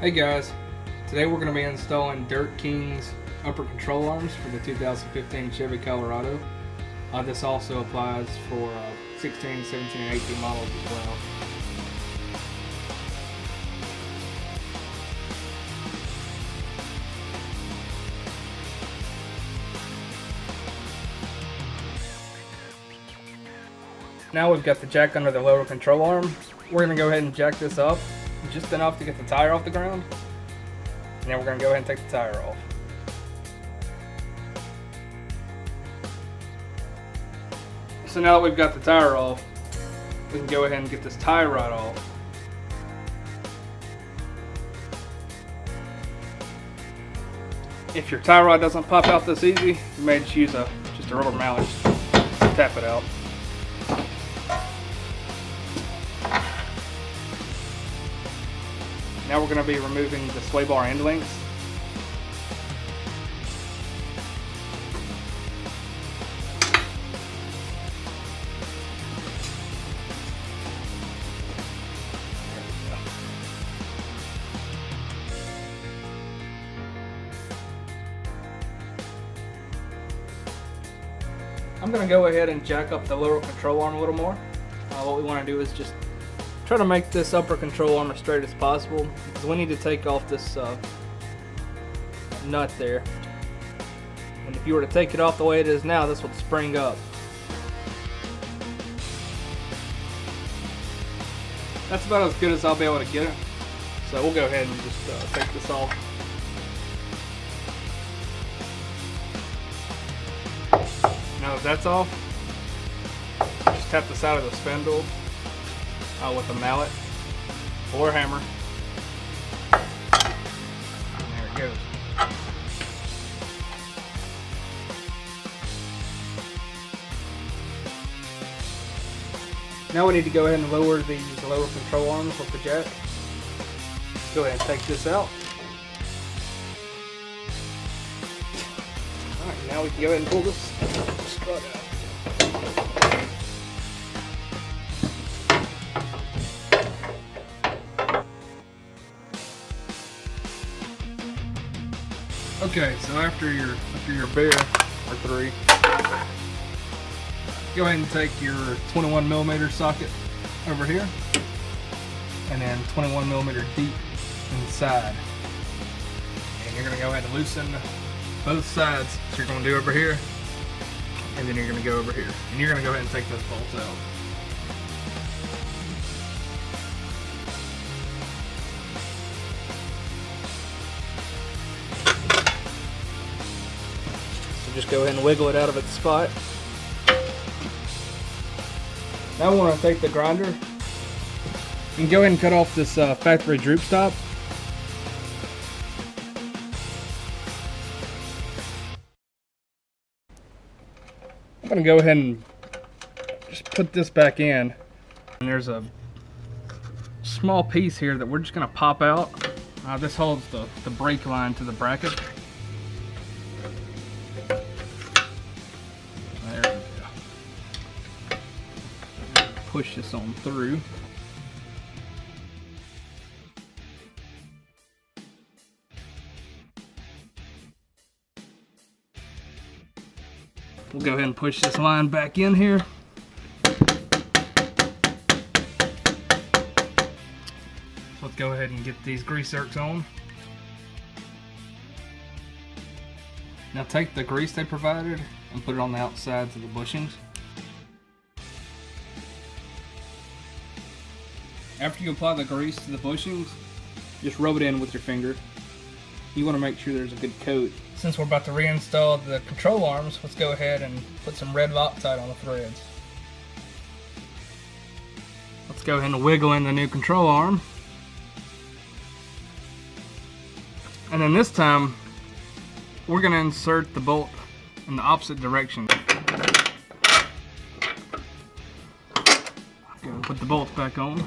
Hey guys, today we're going to be installing Dirt King's upper control arms for the 2015 Chevy Colorado. This also applies for 16, 17, and 18 models as well. Now we've got the jack under the lower control arm. We're going to go ahead and jack this up just enough to get the tire off the ground. And then we're going to go ahead and take the tire off. So now that we've got the tire off, we can go ahead and get this tie rod off. If your tie rod doesn't pop out this easy, you may just use just a rubber mallet to tap it out. Now we're going to be removing the sway bar end links. I'm going to go ahead and jack up the lower control arm a little more. What we want to do is just try to make this upper control arm as straight as possible, because we need to take off this nut there. And if you were to take it off the way it is now, this would spring up. That's about as good as I'll be able to get it. So we'll go ahead and just take this off. Now that that's off, just tap the side of the spindle with a mallet or a hammer. And there it goes. Now we need to go ahead and lower these lower control arms with the jack. Let's go ahead and take this out. Alright, now we can go ahead and pull this strut out. Okay, so after your bear or three, go ahead and take your 21mm socket over here, and then 21mm deep inside. And you're going to go ahead and loosen both sides. So you're going to do over here, and then you're going to go over here. And you're going to go ahead and take those bolts out. Just go ahead and wiggle it out of its spot. Now we want to take the grinder and go ahead and cut off this factory droop stop. I'm going to go ahead and just put this back in. And there's a small piece here that we're just going to pop out. This holds the brake line to the bracket. Push this on through. We'll go ahead and push this line back in here. Let's go ahead and get these grease zerks on. Now take the grease they provided and put it on the outsides of the bushings. After you apply the grease to the bushings, just rub it in with your finger. You want to make sure there's a good coat. Since we're about to reinstall the control arms, let's go ahead and put some red Loctite on the threads. Let's go ahead and wiggle in the new control arm. And then this time, we're going to insert the bolt in the opposite direction. Go and put the bolts back on.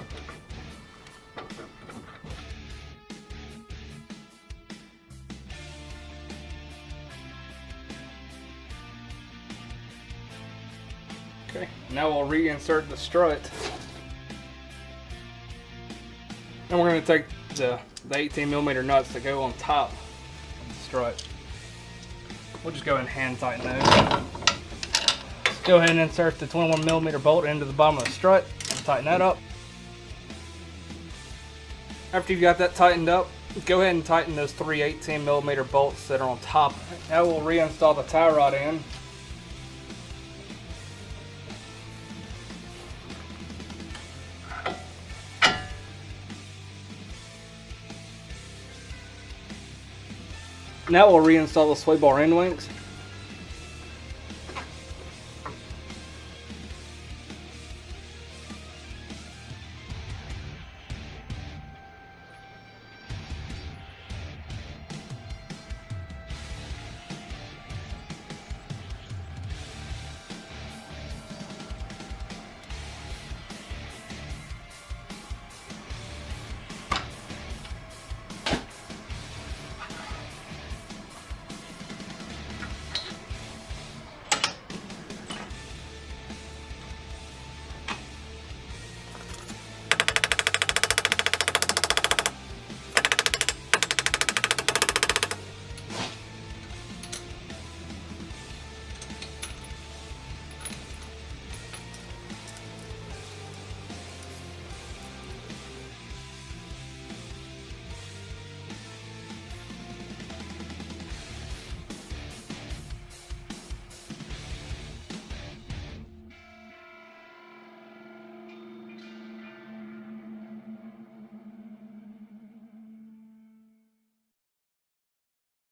Okay, now we'll reinsert the strut. And we're going to take the 18mm nuts that go on top of the strut. We'll just go ahead and hand tighten those. Let's go ahead and insert the 21mm bolt into the bottom of the strut and tighten that up. After you've got that tightened up, go ahead and tighten those 3 18mm bolts that are on top. Now we'll reinstall the tie rod in. Now we'll reinstall the sway bar end links.